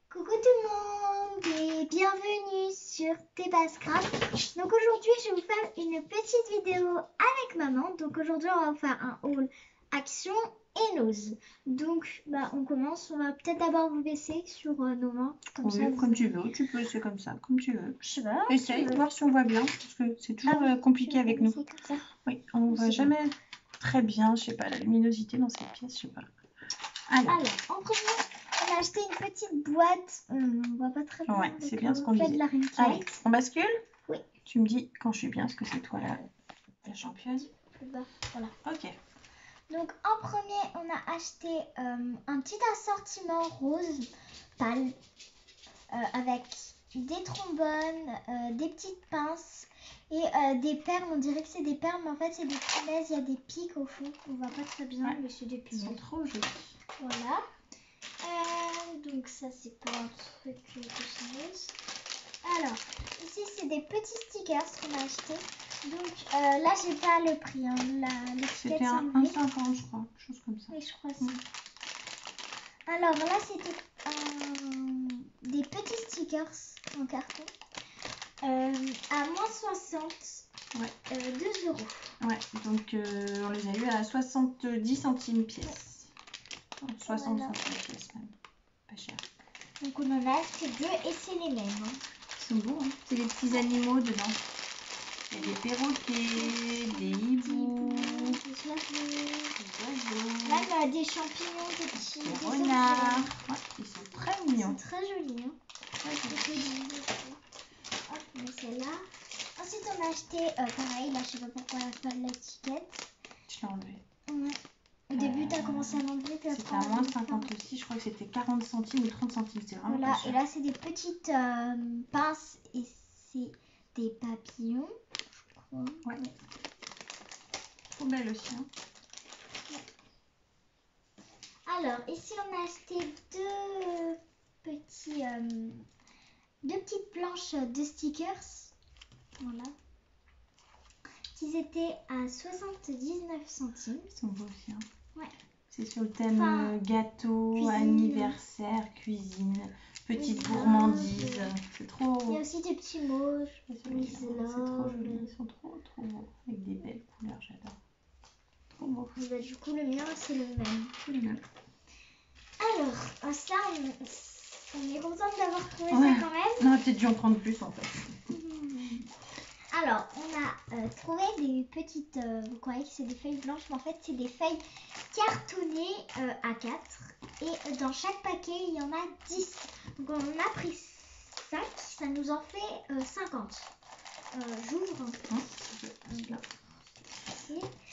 Coucou tout le monde et bienvenue sur TPascraft. Donc aujourd'hui je vais vous faire une petite vidéo avec maman. Donc aujourd'hui on va faire un haul action et nose. Donc on commence, on va peut-être d'abord vous baisser sur nos mains. Comme ça, comme tu veux, tu peux laisser comme ça, comme tu veux. Je sais pas. Essaye, voir si on voit bien, parce que c'est toujours compliqué avec nous. Oui, on ne voit jamais très bien, je sais pas, la luminosité dans cette pièce, je sais pas. Alors en premier, on a acheté une petite boîte. On voit pas très bien. Ouais, c'est bien ce qu'on disait. Allez, on bascule? Oui. Tu me dis quand je suis bien, parce que c'est toi la championne. Voilà. Ok. Donc en premier, on a acheté un petit assortiment rose pâle avec des trombones, des petites pinces et des perles. On dirait que c'est des perles, mais en fait c'est des punaises. Il y a des pics au fond. On voit pas très bien, mais c'est des punaises. Ils sont trop jolis. Voilà. Donc ça c'est pour un truc de rose. Alors ici c'est des petits stickers qu'on a achetés. Donc là j'ai pas le prix, hein. C'était un 1,50 je crois, quelque chose comme ça. Oui, je crois ça. Alors là c'était des petits stickers en carton à moins 60, ouais. 2 euros. Ouais, donc on les a eu à 70 centimes pièce. 60 centimes pièce même, pas cher. Donc on en a acheté 2 et c'est les mêmes. Hein. Ils sont beaux, hein. C'est des petits animaux dedans. Il y a des perroquets, des hiboux, des oiseaux. Là il y a des champignons, des petits renards. Ouais, ils sont très mignons. Ils sont très jolis. Hein. Très jolis. Hop, on met celle-là. Ensuite on a acheté pareil, là je sais pas pourquoi elle a pas de l'étiquette. Je l'ai enlevé. Ouais. Au début, tu as commencé à l'enlever. C'était à moins de 50 aussi. Je crois que c'était 40 centimes ou 30 centimes. C'est vraiment pas cher. Et là, c'est des petites pinces et c'est des papillons, je crois. Ouais. Trop belle aussi. Hein. Ouais. Alors, ici, on a acheté deux petites planches de stickers. Voilà. Qui étaient à 79 centimes. Ils sont beaux aussi. Hein. Ouais. C'est sur le thème gâteau, cuisine, anniversaire, cuisine, petite gourmandise. C'est trop... Il y a aussi des petits mots. C'est trop joli. Ils sont trop beaux. Avec des belles couleurs, j'adore. Trop beau. Bah, du coup, le mien, c'est le même. C'est le même. Alors, ça, on est contente d'avoir trouvé ça quand même. On aurait peut-être dû en prendre plus en fait. Alors, on a trouvé des petites, vous croyez que c'est des feuilles blanches, mais en fait c'est des feuilles cartonnées à 4. Et dans chaque paquet, il y en a 10. Donc on en a pris 5, ça nous en fait 50. J'ouvre.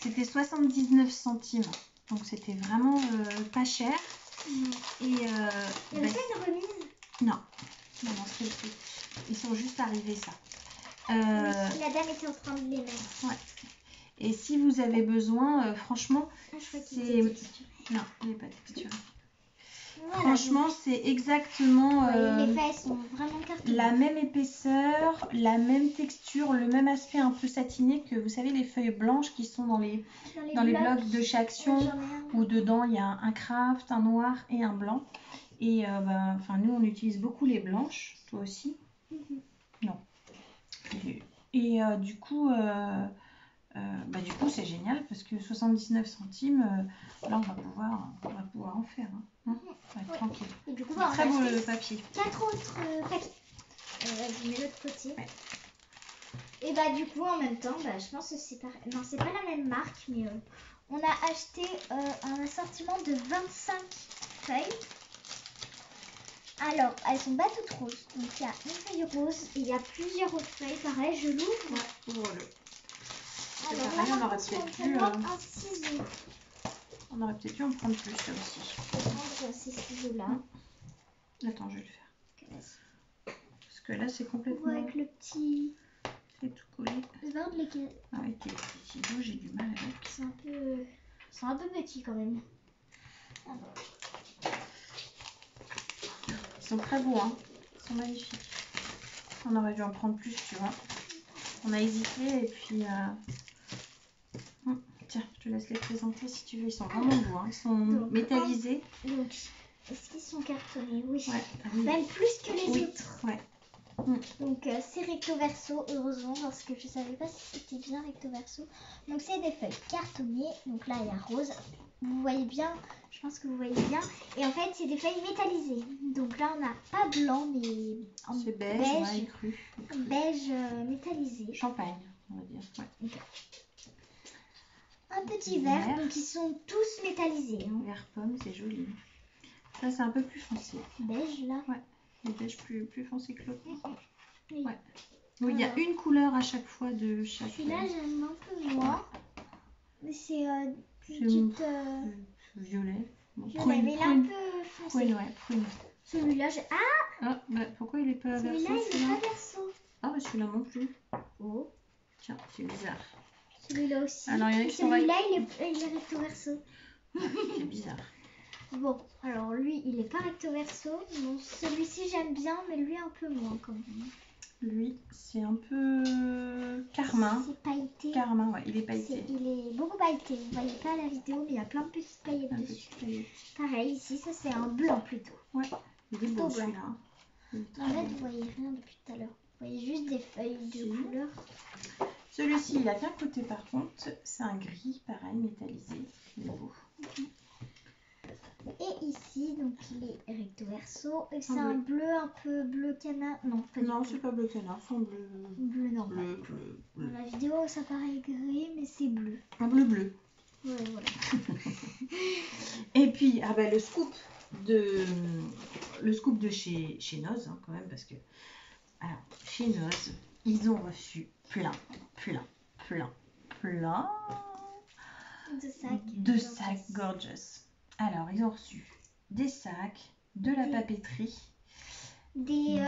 C'était 79 centimes, donc c'était vraiment pas cher. Et il y a aussi une remise? Non, c'est le prix. Ils sont juste arrivés ça. Oui, la dame était en train de les mettre. Ouais. Et si vous avez besoin, franchement, c'est... Non, il n'est pas texturé. Voilà, franchement, c'est exactement les feuilles sont vraiment cartonnées. La même épaisseur, la même texture, le même aspect un peu satiné que vous savez les feuilles blanches qui sont dans les blocs de chez Action, où dedans il y a un craft, un noir et un blanc. Et nous on utilise beaucoup les blanches, toi aussi? Non. Et du coup c'est génial parce que 79 centimes, là on va pouvoir en faire. Hein. Tranquille. Et du coup, très beau le papier. 4 autres papiers. Je mets l'autre côté. Ouais. Et du coup en même temps, je pense que c'est pareil. Non, c'est pas la même marque, mais on a acheté un assortiment de 25 feuilles. Alors, elles sont pas toutes roses. Donc il y a une feuille rose et il y a plusieurs autres feuilles. Pareil, je l'ouvre. Ouais, ouvre-le. Alors pareil, là, on aurait peut-être dû un ciseau. On aurait peut-être dû en prendre plus là aussi. Je vais prendre ces ciseaux-là. Attends, je vais le faire. Parce que là, c'est complètement... Avec le petit... C'est tout collé. Regarde lesquels. Avec les petits ciseaux, j'ai du mal avec. C'est un peu petit quand même. Alors. Ils sont très beaux, hein. Ils sont magnifiques. On aurait dû en prendre plus, tu vois. On a hésité et puis... Tiens, je te laisse les présenter si tu veux. Ils sont vraiment beaux, hein. Ils sont métallisés. Donc, Est-ce qu'ils sont cartonnés? Oui. Ouais, oui. Même plus que les autres. Ouais. Donc c'est recto verso, heureusement, parce que je savais pas si c'était bien recto verso. Donc c'est des feuilles cartonnées. Donc là il y a rose. Vous voyez bien, je pense que vous voyez bien. Et en fait c'est des feuilles métallisées. Donc là on n'a pas blanc mais en C'est beige, ouais, cru. Beige métallisé. Champagne, on va dire. Ouais. Okay. Un petit vert, donc ils sont tous métallisés. Hein. Vert pomme, c'est joli. Ça c'est un peu plus foncé. Beige là. Ouais. Les beiges plus foncés que l'autre. Oui. Ouais. Oui, il y a une couleur à chaque fois de chaque. Celui-là, j'aime un peu moins. Mais c'est une petite. Violet. Bon, violet, mais il est un peu foncé. Prune. Celui-là, j'ai. Ah, pourquoi il est pas verso? Celui-là, il est pas verso. Ah, bah celui-là non plus. Oh. Tiens, c'est bizarre. Celui-là aussi. Alors, il y en a qui sont celui-là, il est recto verso. C'est bizarre. Bon, alors lui, il est pas recto verso. Bon, celui-ci, j'aime bien, mais lui, un peu moins quand même. Lui, c'est un peu carmin. C'est pailleté. Carmin, ouais, il est pailleté. Il est beaucoup pailleté. Vous voyez pas à la vidéo, mais il y a plein de petites paillettes dessus. Pareil, ici, ça c'est un blanc plutôt. Ouais, il est beau celui-là. En fait, vous voyez rien depuis tout à l'heure. Vous voyez juste des feuilles de couleur. Celui-ci, il a qu'un côté par contre. C'est un gris, pareil, métallisé. Il est beau. Et ici, donc il est recto verso. Et c'est un bleu un peu bleu canard. Non, pas du tout. Non, c'est pas bleu canard, c'est un bleu. Bleu normal. Bleu. Dans la vidéo, ça paraît gris, mais c'est bleu. Un bleu. Ouais, voilà. Et puis, le scoop de chez Noz, hein, quand même, parce que alors, chez Noz, ils ont reçu plein de sacs gorgeous. Alors, ils ont reçu des sacs, de la papeterie, des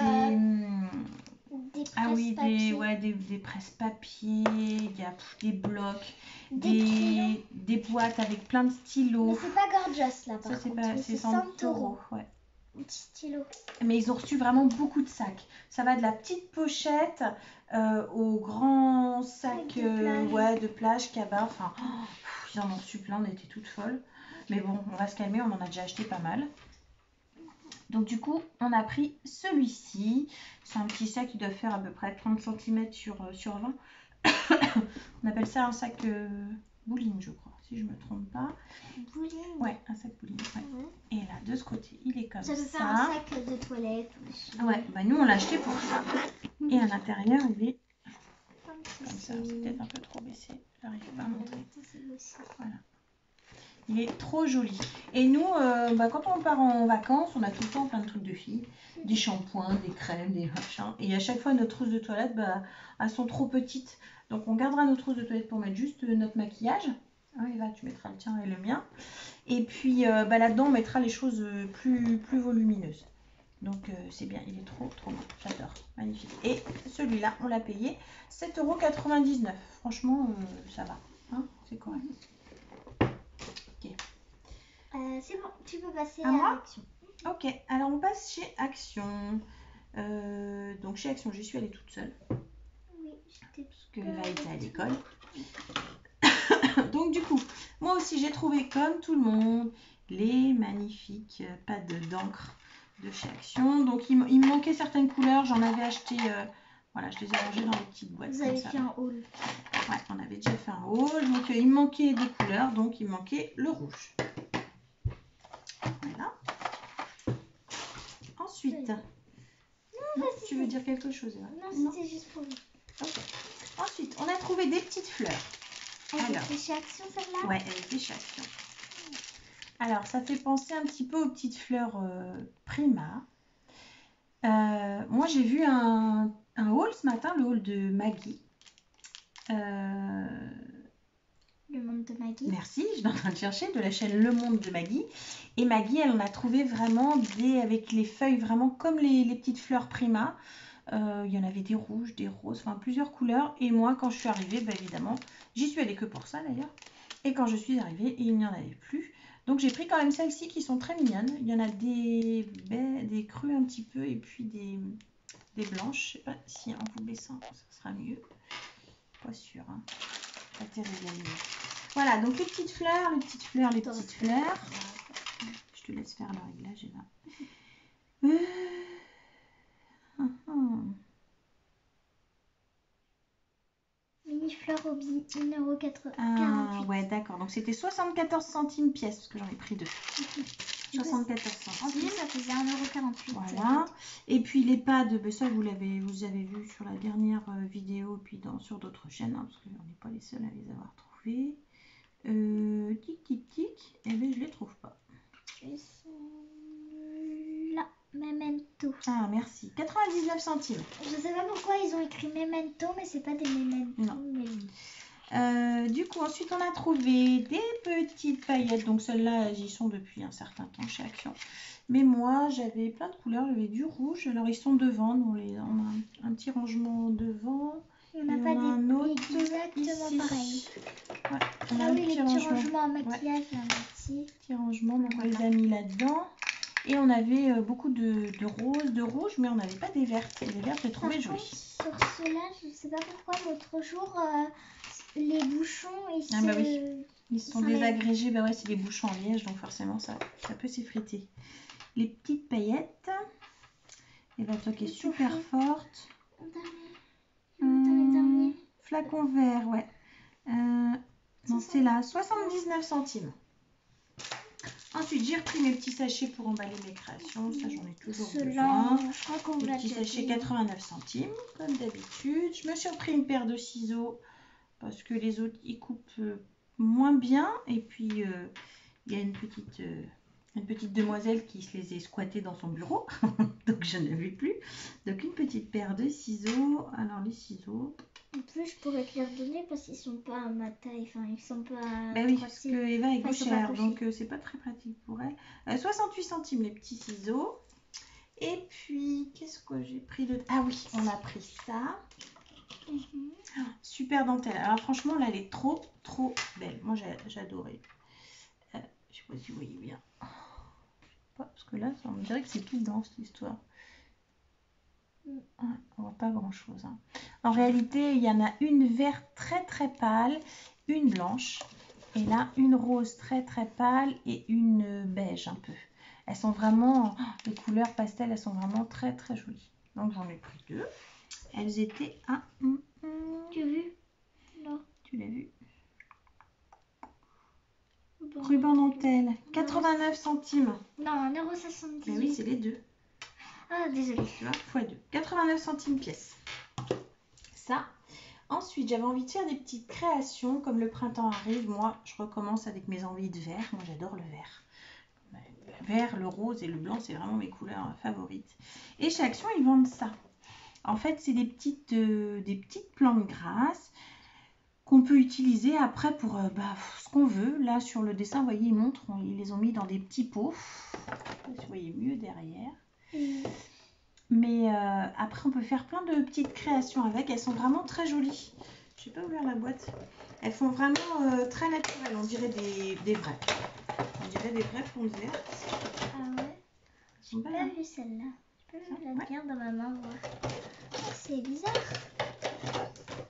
presse-papier, il y a des blocs, des boîtes avec plein de stylos. Mais c'est pas gorgeous là, par ça, contre. C'est Santoro. Ouais. Petit stylo. Mais ils ont reçu vraiment beaucoup de sacs. Ça va de la petite pochette au grand sac de plage, cabas. Enfin, ils en ont reçu plein, on était toutes folles. Mais bon, on va se calmer, on en a déjà acheté pas mal. Donc du coup, on a pris celui-ci. C'est un petit sac qui doit faire à peu près 30 cm sur 20. On appelle ça un sac bowling, je crois, si je me trompe pas. Bowling? Ouais, un sac bowling. Ouais. Et là, de ce côté, il est comme ça. Ça peut faire un sac de toilette aussi. Ouais, nous on l'a acheté pour ça. Et à l'intérieur, il est comme ça. C'est peut-être un peu trop baissé. J'arrive pas à montrer. Voilà. Il est trop joli. Et nous, quand on part en vacances, on a tout le temps plein de trucs de filles. Des shampoings, des crèmes, des machins. Et à chaque fois, nos trousses de toilette, elles sont trop petites. Donc on gardera nos trousses de toilette pour mettre juste notre maquillage. Eva, tu mettras le tien et le mien. Et puis là-dedans, on mettra les choses plus volumineuses. Donc c'est bien, il est trop beau. J'adore, magnifique. Et celui-là, on l'a payé 7,99 €. Franchement, ça va. Hein, c'est correct. C'est bon, tu peux passer à Action. Ok, alors on passe chez Action. Donc chez Action, j'y suis allée toute seule. Oui, parce que Eva était à l'école. Donc du coup, moi aussi j'ai trouvé comme tout le monde les magnifiques pads d'encre de chez Action. Donc il me manquait certaines couleurs, j'en avais acheté, je les ai rangées dans les petites boîtes. Vous avez fait un haul. Ouais, on avait déjà fait un haul, donc il me manquait des couleurs, donc il me manquait le rouge. Voilà. Ensuite, tu veux dire quelque chose, Eva? Non, c'était juste pour vous. Okay. Ensuite, on a trouvé des petites fleurs. Elle était chez Action, celle-là? Ouais, elle était chez Action. Alors, ça fait penser un petit peu aux petites fleurs Prima. Moi, j'ai vu un haul ce matin, le haul de Maggie. Le Monde de Maggie. Merci, je suis en train de chercher, de la chaîne Le Monde de Maggie. Et Maggie, elle en a trouvé vraiment avec les feuilles vraiment comme les petites fleurs Prima. Il y en avait des rouges, des roses, enfin plusieurs couleurs. Et moi, quand je suis arrivée, évidemment, j'y suis allée que pour ça d'ailleurs. Et quand je suis arrivée, il n'y en avait plus. Donc j'ai pris quand même celles-ci qui sont très mignonnes. Il y en a des crues un petit peu et puis des blanches. Je ne sais pas si en vous baissant, ça sera mieux. Pas sûr, hein. Pas terrible. Voilà, donc les petites fleurs. Je te laisse faire le réglage, Eva. Mini fleur Hobby, 1,48 Ah, ouais, d'accord. Donc c'était 74 centimes pièce, parce que j'en ai pris 2. 74 En plus, centimes. ça faisait 1,48 €. Voilà. Et puis les pads, ben ça vous avez vu sur la dernière vidéo, puis sur d'autres chaînes, hein, parce qu'on n'est pas les seuls à les avoir trouvés. Tic, tic, tic. Eh bien, je les trouve pas. Ils sont là, Memento. Ah, merci. 99 centimes. Je sais pas pourquoi ils ont écrit Memento, mais c'est pas des Memento. Non. Mais... Du coup, ensuite, on a trouvé des petites paillettes. Donc, celles-là, elles y sont depuis un certain temps chez Action. Mais moi, j'avais plein de couleurs. J'avais du rouge. Alors, ils sont devant. On a un petit rangement devant. Il n'y en a pas un autre exactement ici. pareil. Ouais, on a Ah un oui, les petit petits rangement. rangements en maquillage, il y en a ici. Petit rangement, donc on les a mis là-dedans. Et on avait beaucoup de roses, de rouges, mais on n'avait pas des vertes. Et les vertes, j'ai trouvé jolies. Sur ceux-là, je ne sais pas pourquoi, l'autre jour, les bouchons, bah oui. Ils sont désagrégés. Bah ouais, c'est des bouchons en liège, donc forcément, ça peut s'effriter. Les petites paillettes. Et bah, toi qui est super forte. Flacon vert, ouais. Non, c'est là, 79 centimes. Ensuite, j'ai repris mes petits sachets pour emballer mes créations. Ça, j'en ai toujours besoin. Les petits sachets 89 centimes, comme d'habitude. Je me suis repris une paire de ciseaux parce que les autres, ils coupent moins bien. Et puis, il y a une petite demoiselle qui se les a squattés dans son bureau. Donc, je ne l'ai plus. Donc, une petite paire de ciseaux. Alors, les ciseaux... En plus, je pourrais te les redonner parce qu'ils sont pas à ma taille. Enfin, ils sont pas. Bah oui, parce que Eva est gauchère, donc c'est pas très pratique pour elle. 68 centimes les petits ciseaux. Et puis, qu'est-ce que j'ai pris de... Ah oui, on a pris ça. Super dentelle. Alors franchement, là, elle est trop belle. Moi, j'ai adoré. Je sais pas si vous voyez bien. Parce que là, on dirait que c'est tout blanc, cette histoire. On voit pas grand chose. Hein. En réalité, il y en a une verte très pâle, une blanche, et là une rose très pâle et une beige un peu. Elles sont vraiment, les couleurs pastel, elles sont vraiment très jolies. Donc j'en ai pris 2. Elles étaient à... Tu as vu? Non. Tu l'as vu? Ruban dentelle, 89 centimes. Non, 1,78 €. Mais oui, c'est les deux. Ah, désolée. Tu vois, x2. 89 centimes pièce. Ça. Ensuite, j'avais envie de faire des petites créations. Comme le printemps arrive, moi, je recommence avec mes envies de vert. Moi, j'adore le vert. Le vert, le rose et le blanc, c'est vraiment mes couleurs favorites. Et chez Action, ils vendent ça. En fait, c'est des petites plantes grasses qu'on peut utiliser après pour ce qu'on veut. Là, sur le dessin, vous voyez, ils les ont mis dans des petits pots. Je sais pas si vous voyez mieux derrière. Mais après, on peut faire plein de petites créations avec. Elles sont vraiment très jolies. Je n'ai pas ouvert la boîte. Elles font vraiment très naturelles. On dirait des vraies. On dirait des vraies plantes vertes. Ah ouais. J'ai pas vu celle-là. Je peux la tenir dans ma main, voir. Oh, c'est bizarre.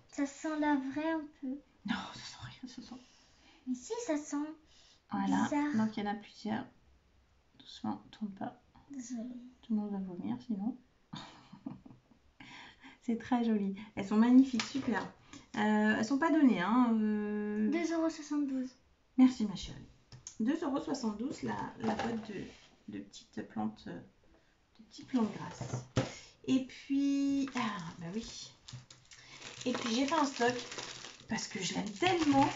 Ça sent la vraie un peu. Non, ça sent rien, ça sent. Mais si, ça sent voilà. bizarre. Donc, il y en a plusieurs. Doucement, tourne pas. Désolée. Tout le monde va vomir sinon. C'est très joli. Elles sont magnifiques, super. Elles sont pas données. Hein, 2,72 €. Merci ma chérie. 2,72 € la boîte de petites plantes, grasses. Et puis, bah oui. Et puis j'ai fait un stock parce que je l'aime tellement.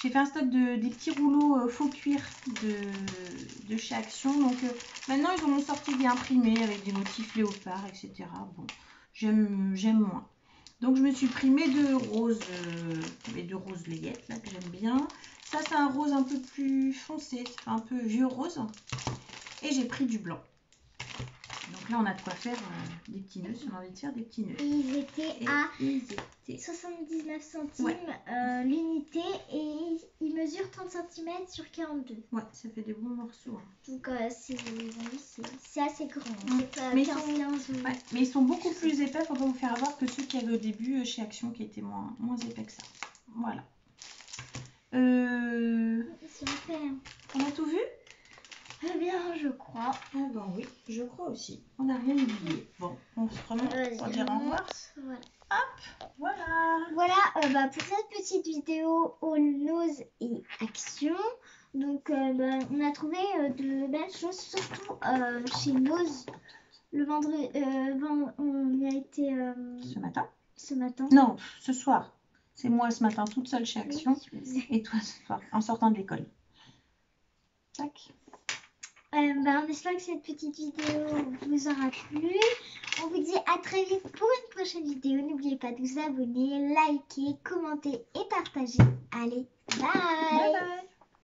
J'ai fait un stock des petits rouleaux faux cuir de chez Action. Donc maintenant, ils en ont sorti des imprimés avec des motifs léopard, etc. Bon, j'aime moins. Donc je me suis pris mes deux roses layettes là que j'aime bien. Ça, c'est un rose un peu plus foncé, c'est un peu vieux rose. Et j'ai pris du blanc. Donc là, on a de quoi faire des petits nœuds, si on a envie de faire des petits nœuds. Et ils étaient à 79 centimes l'unité et ils mesurent 30 cm sur 42. Ouais, ça fait des bons morceaux. Hein. Donc c'est assez grand. C'est pas mais, 15, mais ils sont beaucoup plus épais, faut pas vous faire avoir que ceux qu'il y avait au début chez Action qui étaient moins épais que ça. Voilà. Super. On a tout vu? Eh bien, je crois. Ah ben oui, je crois aussi. On n'a rien oublié. Bon, on se remet pour dire au revoir. Voilà. Hop, voilà. Voilà, pour cette petite vidéo All Nose et Action. Donc, on a trouvé de belles choses, surtout chez Nose. Le vendredi, on y a été Ce matin. ce matin. Non, ce soir. C'est moi ce matin toute seule chez Action. Oui, Et toi ce soir, en sortant de l'école. Tac. On espère que cette petite vidéo vous aura plu. On vous dit à très vite pour une prochaine vidéo. N'oubliez pas de vous abonner, liker, commenter et partager. Allez, bye. Bye bye.